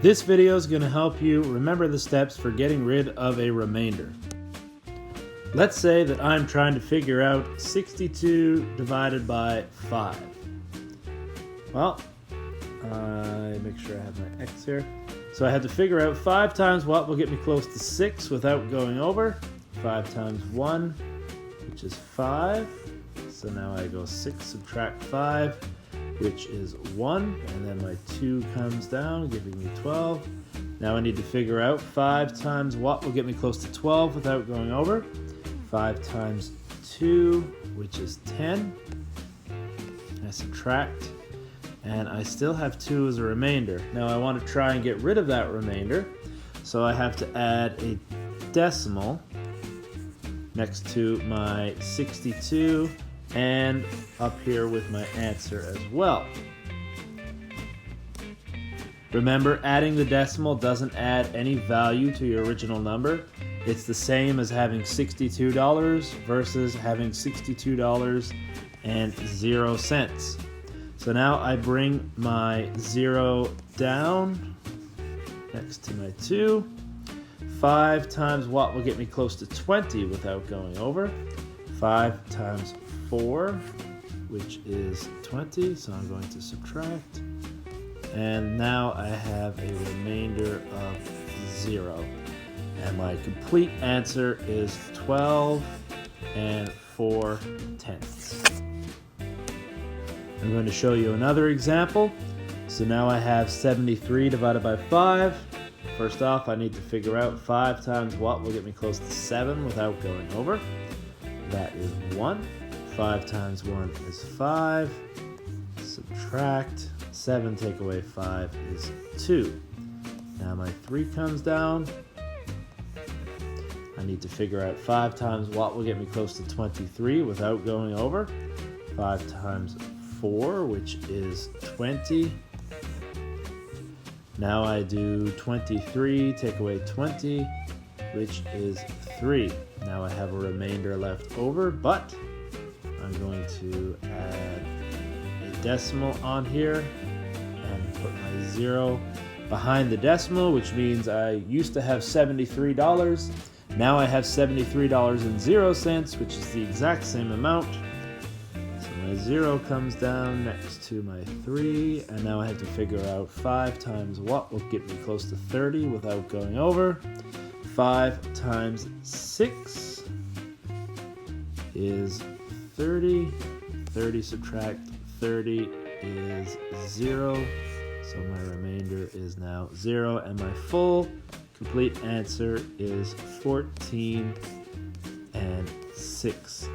This video is going to help you remember the steps for getting rid of a remainder. Let's say that I'm trying to figure out 62 divided by 5. Well, make sure I have my X here. So I had to figure out 5 times what will get me close to 6 without going over. 5 times 1, which is 5. So now I go 6 subtract 5, which is 1. And then my 2 comes down, giving me 12. Now I need to figure out 5 times what will get me close to 12 without going over. 5 times 2, which is 10. I subtract, and I still have 2 as a remainder. Now I want to try and get rid of that remainder, so I have to add a decimal next to my 62 and up here with my answer as well. Remember, adding the decimal doesn't add any value to your original number. It's the same as having $62 versus having $62.00. So now I bring my 0 down next to my 2. 5 times what will get me close to 20 without going over. 5 times 4, which is 20, so I'm going to subtract. And now I have a remainder of 0. And my complete answer is 12 and 4/10. I'm going to show you another example. So now I have 73 divided by 5. First off, I need to figure out 5 times what will get me close to 7 without going over. That is 1. 5 times 1 is 5. Subtract. 7 take away 5 is 2. Now my 3 comes down. I need to figure out 5 times what will get me close to 23 without going over. 5 times 4, which is 20. Now I do 23, take away 20, which is 3. Now I have a remainder left over, but I'm going to add a decimal on here and put my 0 behind the decimal, which means I used to have $73. Now I have $73.00, which is the exact same amount. So my 0 comes down next to my 3, and now I have to figure out 5 times what will get me close to 30 without going over. 5 times 6 is 30. 30 subtract 30 is 0. So my remainder is now 0, and my full complete answer is 14 and 6